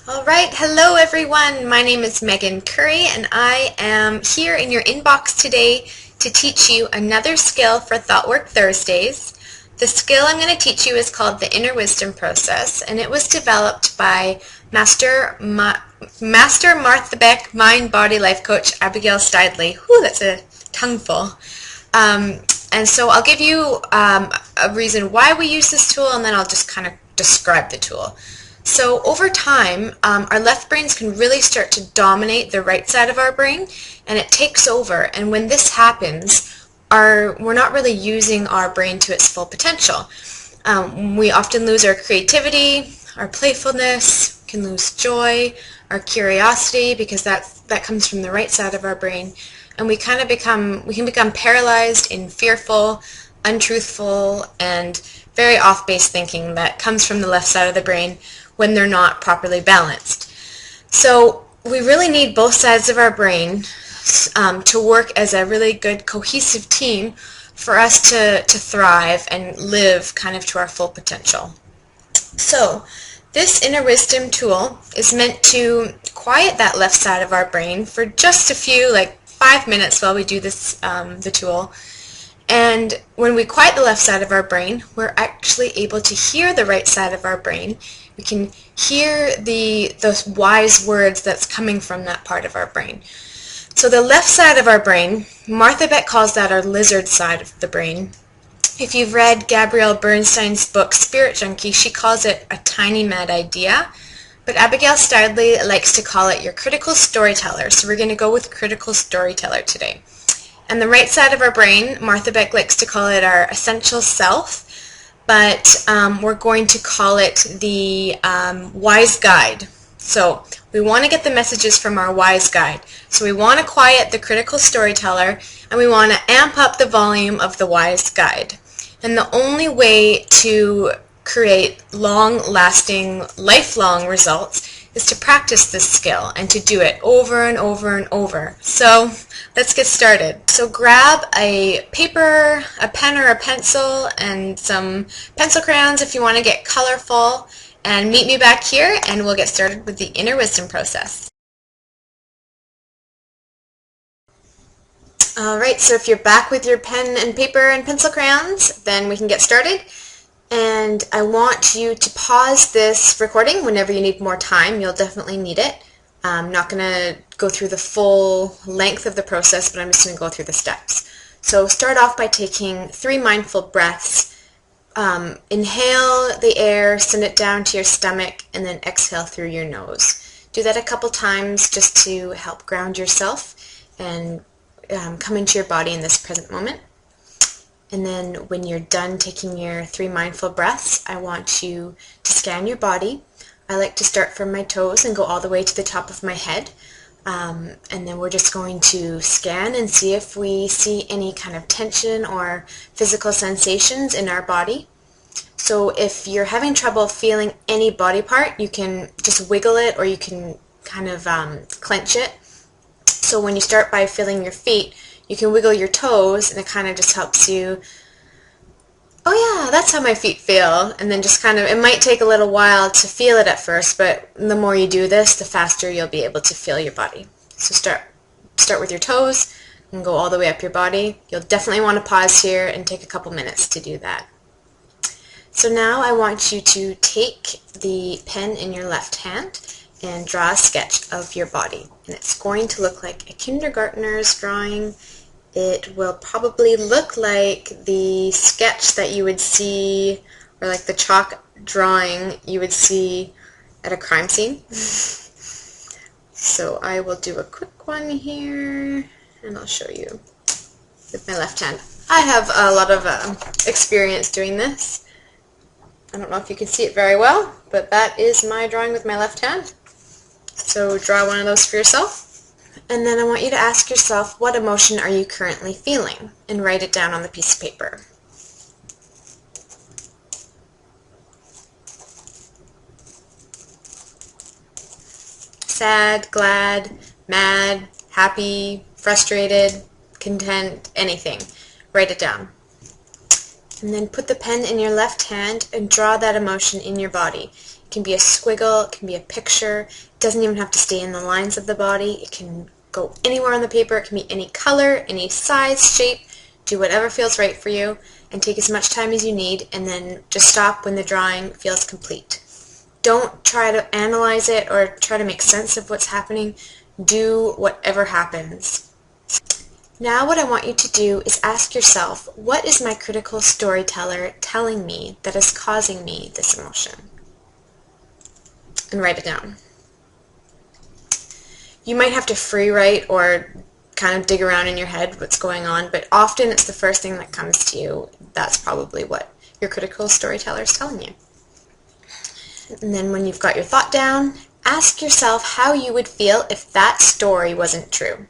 All right, hello everyone. My name is Megan Curry and I am here in your inbox today to teach you another skill for ThoughtWork Thursdays. The skill I'm going to teach you is called the Inner Wisdom Process, and it was developed by Master Martha Beck Mind Body Life Coach Abigail Steidley. Whew, that's a tongueful. And so I'll give you a reason why we use this tool, and then I'll just kind of describe the tool. So over time, our left brains can really start to dominate the right side of our brain, and it takes over. And when this happens, we're not really using our brain to its full potential. We often lose our creativity, our playfulness, can lose joy, our curiosity, because that comes from the right side of our brain. And we can become paralyzed in fearful, untruthful, and very off-base thinking that comes from the left side of the brain when they're not properly balanced. So we really need both sides of our brain to work as a really good cohesive team for us to thrive and live kind of to our full potential. So this Inner Wisdom tool is meant to quiet that left side of our brain for just a few, like 5 minutes while we do this, the tool. And when we quiet the left side of our brain, we're actually able to hear the right side of our brain. We can hear those wise words that's coming from that part of our brain. So the left side of our brain, Martha Beck calls that our lizard side of the brain. If you've read Gabrielle Bernstein's book, Spirit Junkie, she calls it a tiny mad idea. But Abigail Steidley likes to call it your critical storyteller. So we're going to go with critical storyteller today. And the right side of our brain, Martha Beck likes to call it our essential self, but we're going to call it the wise guide. So we want to get the messages from our wise guide. So we want to quiet the critical storyteller, and we want to amp up the volume of the wise guide. And the only way to create long-lasting, lifelong results is to practice this skill and to do it over and over and over. So let's get started. So grab a paper, a pen or a pencil, and some pencil crayons if you want to get colorful, and meet me back here and we'll get started with the Inner Wisdom process. Alright, so if you're back with your pen and paper and pencil crayons, then we can get started. And I want you to pause this recording whenever you need more time. You'll definitely need it. I'm not going to go through the full length of the process, but I'm just going to go through the steps. So start off by taking 3 mindful breaths. Inhale the air, send it down to your stomach, and then exhale through your nose. Do that a couple times just to help ground yourself and come into your body in this present moment. And then when you're done taking your 3 mindful breaths, I want you to scan your body. I like to start from my toes and go all the way to the top of my head. And then we're just going to scan and see if we see any kind of tension or physical sensations in our body. So if you're having trouble feeling any body part, you can just wiggle it, or you can kind of clench it. So when you start by feeling your feet, you can wiggle your toes, and it kind of just helps you, oh yeah, that's how my feet feel. And then just kind of, it might take a little while to feel it at first, but the more you do this, the faster you'll be able to feel your body. So start with your toes and go all the way up your body. You'll definitely want to pause here and take a couple minutes to do that. So now I want you to take the pen in your left hand and draw a sketch of your body. And it's going to look like a kindergartner's drawing. It will probably look like the sketch that you would see, or like the chalk drawing you would see at a crime scene. So I will do a quick one here, and I'll show you with my left hand. I have a lot of experience doing this. I don't know if you can see it very well, but that is my drawing with my left hand. So draw one of those for yourself. And then I want you to ask yourself, what emotion are you currently feeling? And write it down on the piece of paper. Sad, glad, mad, happy, frustrated, content, anything. Write it down. And then put the pen in your left hand and draw that emotion in your body. It can be a squiggle, it can be a picture. It doesn't even have to stay in the lines of the body. It can go anywhere on the paper. It can be any color, any size, shape. Do whatever feels right for you, and take as much time as you need, and then just stop when the drawing feels complete. Don't try to analyze it or try to make sense of what's happening. Do whatever happens. Now what I want you to do is ask yourself, what is my critical storyteller telling me that is causing me this emotion? And write it down. You might have to free write or kind of dig around in your head what's going on, but often it's the first thing that comes to you. That's probably what your critical storyteller is telling you. And then when you've got your thought down, ask yourself how you would feel if that story wasn't true.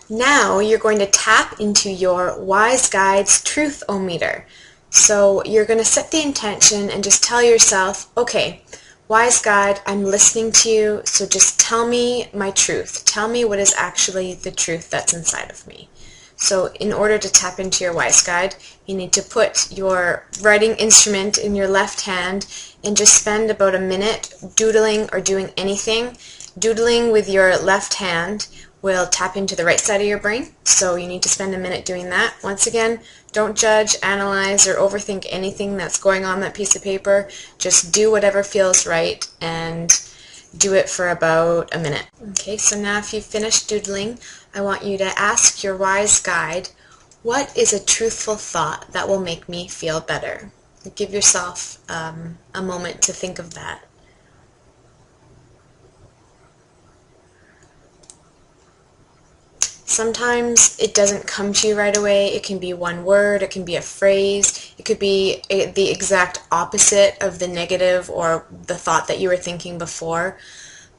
Now you're going to tap into your Wise Guide's truth-o-meter. So you're going to set the intention and just tell yourself, okay, Wise Guide, I'm listening to you, so just tell me my truth. Tell me what is actually the truth that's inside of me. So in order to tap into your Wise Guide, you need to put your writing instrument in your left hand and just spend about a minute doodling or doing anything. Doodling with your left hand will tap into the right side of your brain, so you need to spend a minute doing that. Once again, don't judge, analyze, or overthink anything that's going on that piece of paper. Just do whatever feels right and do it for about a minute. Okay, so now if you've finished doodling, I want you to ask your Wise Guide, what is a truthful thought that will make me feel better? Give yourself a moment to think of that. Sometimes it doesn't come to you right away. It can be one word, it can be a phrase, it could be the exact opposite of the negative or the thought that you were thinking before.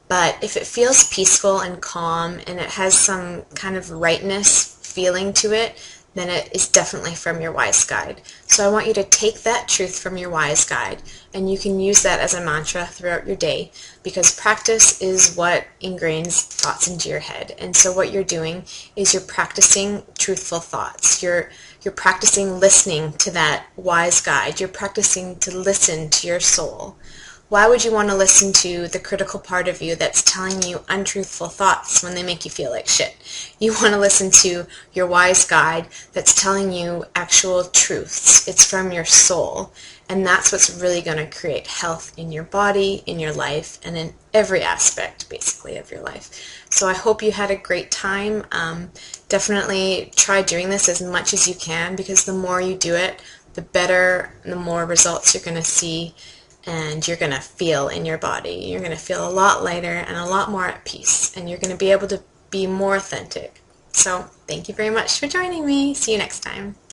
But if it feels peaceful and calm and it has some kind of rightness feeling to it, then it is definitely from your Wise Guide. So I want you to take that truth from your Wise Guide, and you can use that as a mantra throughout your day, because practice is what ingrains thoughts into your head. And so what you're doing is you're practicing truthful thoughts. You're practicing listening to that Wise Guide. You're practicing to listen to your soul. Why would you want to listen to the critical part of you that's telling you untruthful thoughts when they make you feel like shit? You want to listen to your Wise Guide that's telling you actual truths. It's from your soul. And that's what's really going to create health in your body, in your life, and in every aspect, basically, of your life. So I hope you had a great time. Definitely try doing this as much as you can, because the more you do it, the better and the more results you're going to see. And you're going to feel in your body. You're going to feel a lot lighter and a lot more at peace. And you're going to be able to be more authentic. So thank you very much for joining me. See you next time.